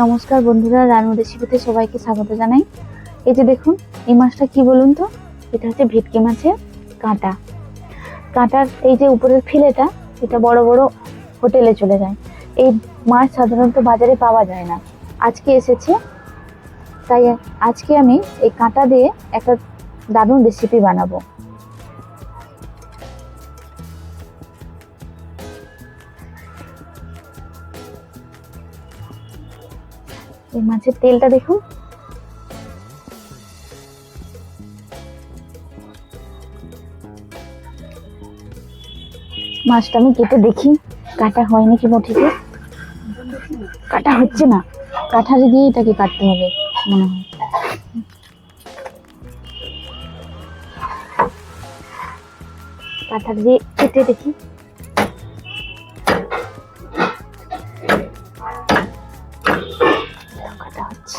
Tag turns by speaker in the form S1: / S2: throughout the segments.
S1: নমস্কার বন্ধুরা, রানু রেসিপিতে সবাইকে স্বাগত জানাই। এই যে দেখুন, এই মাছটা কি বলুন তো, এটা হচ্ছে ভেটকি মাছের কাঁটা। কাঁটার এই যে উপরের ফিলেটা, এটা বড় বড় হোটেলে চলে যায়। এই মাছ সাধারণত বাজারে পাওয়া যায় না, আজকে এসেছে। তাই আজকে আমি এই কাঁটা দিয়ে একটা দারুণ রেসিপি বানাবো। এই মাছের তেলটা দেখুন, মাছটা আমি কেটে দেখি কাটা হয় নাকি। মোটিতে কাটা হচ্ছে না, কাঁঠালি দিয়ে এটাকে কাটতে হবে মনে হয়। কাঁঠাল দিয়ে কেটে দেখি। কাটা হচ্ছে।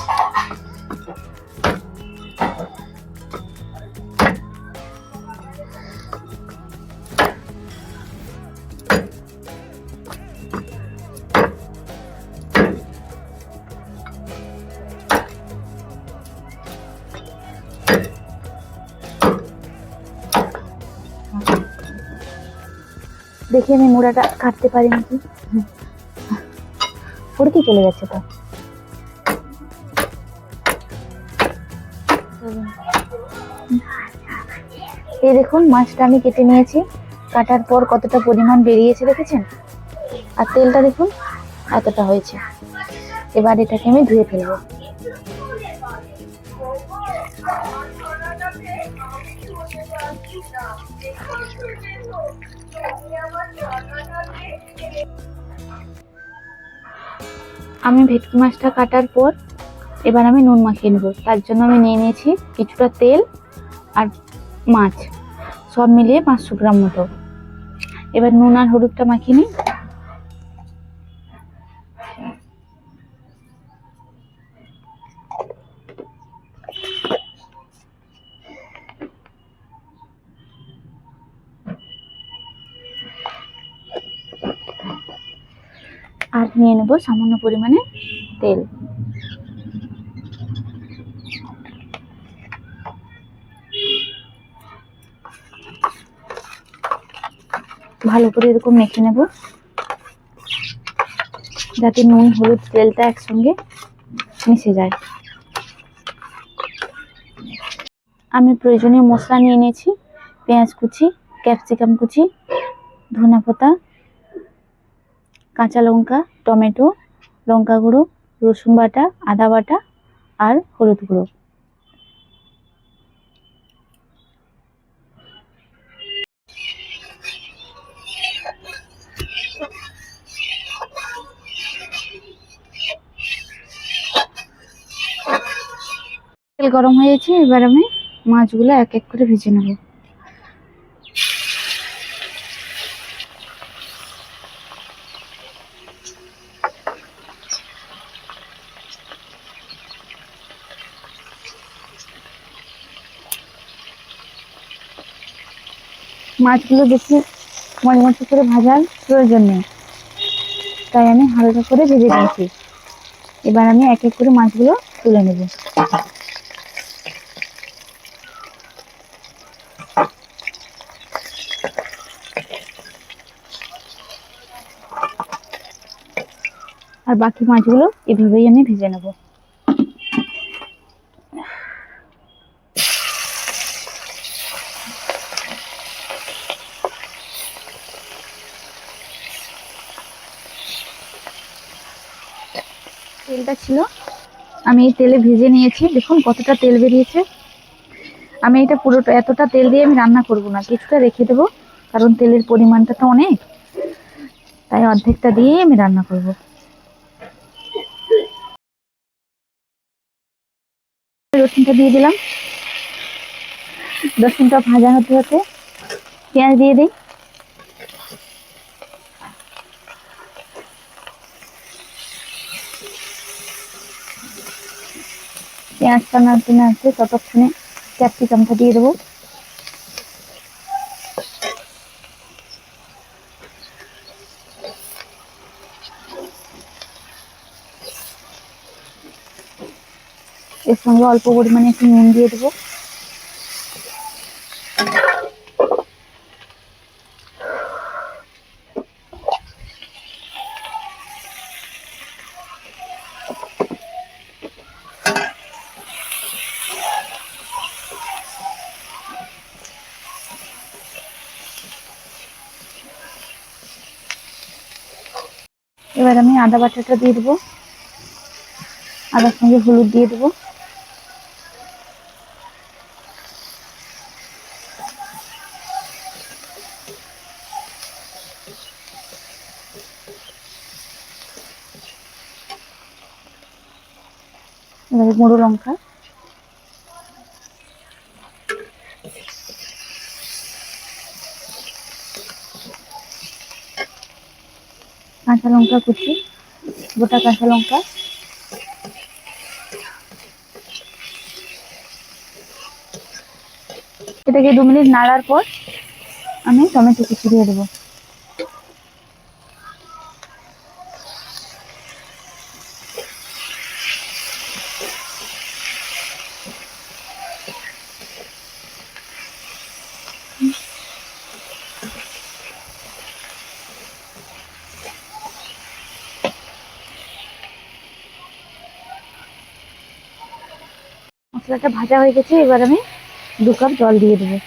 S1: দেখি আমি মোড়াটা কাটতে পারি নাকি। ফড়কি চলে যাচ্ছে তো। এই দেখুন, মাছটা আমি কেটে নিয়েছি। কাটার পর কতটা পরিমাণ বেরিয়েছে দেখেছেন, আর তেলটা দেখুন এতটা হয়েছে। এবার এটাকে আমি ধুয়ে ফেলবো। আমি ভেটকি মাছটা কাটার পর এবার আমি নুন মাখিয়ে নেব। তার জন্য আমি নিয়ে নিয়েছি কিছুটা তেল আর মাছ, সব মিলিয়ে 500 গ্রাম মতো। এবার নুন আর হলুদটা মাখিয়ে নিই। আর নিয়ে নেব সামান্য পরিমাণে তেল। ভালো করে এরকম মেখে নেব, যাতে নুন হলুদ তেলটা একসঙ্গে মিশে যায়। আমি প্রয়োজনীয় মশলা নিয়ে নিয়েছি। পেঁয়াজ কুচি, ক্যাপসিকাম কুচি, ধনে পাতা, কাঁচা লঙ্কা, টমেটো, লঙ্কা গুঁড়ো, রসুন বাটা, আদা বাটা আর হলুদ গুঁড়ো। তেল গরম হয়েছে, এবার আমি মাছগুলো এক এক করে ভেজে নেব। মাছগুলো বেশি মচমচে করে ভাজার প্রয়োজন নেই, তাই আমি হালকা করে ভেজে নিয়েছি। এবার আমি এক এক করে মাছগুলো তুলে নেব। আর বাকি মাছগুলো এভাবেই আমি ভেজে নেব। তেলটা ছিল, আমি এই তেলে ভেজে নিয়েছি। দেখুন কতটা তেল বেরিয়েছে। আমি এটা পুরোটা এতটা তেল দিয়ে আমি রান্না করব না, কিছুটা রেখে দেবো, কারণ তেলের পরিমাণটা তো অনেক, তাই অর্ধেকটা দিয়েই আমি রান্না করব। রসুনটা দিয়ে দিলাম। রসুনটা ভাজা হতে হতে পেঁয়াজ দিয়ে দিই। পেঁয়াজটা নাড়তে নাড়তে ততক্ষণে ক্যাপসিকামটা দিয়ে দেবো। এর সঙ্গে অল্প পরিমাণে একটু নুন দিয়ে দেবো। এবার আমি আদা বাটাটা দিয়ে দেবো, আদার সঙ্গে হলুদ দিয়ে দেবো। এবারে গুঁড়ো লঙ্কা, কাঁচা লঙ্কা কুচি, গোটা কাঁচা লঙ্কা, এটাকে 2 মিনিট নাড়ার পর আমি টমেটো কুচি দিয়ে দেবো। মশলাটা ভাজা হয়ে গেছে, এবার আমি 2 কাপ জল দিয়ে দেবো।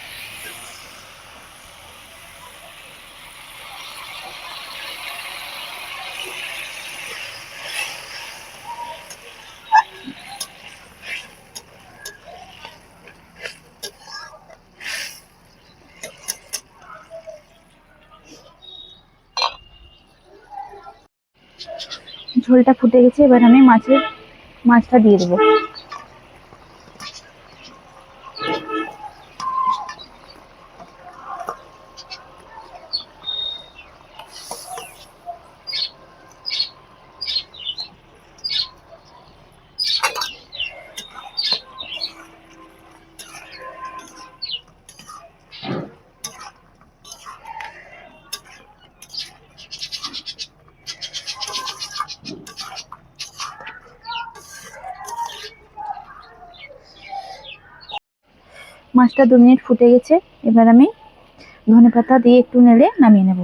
S1: ঝোলটা ফুটে গেছে, এবার আমি মাছটা দিয়ে দেবো। মাছটা 2 মিনিট ফুটে গেছে, এবার আমি ধনেপাতা দিয়ে একটু নেড়ে নামিয়ে নেব।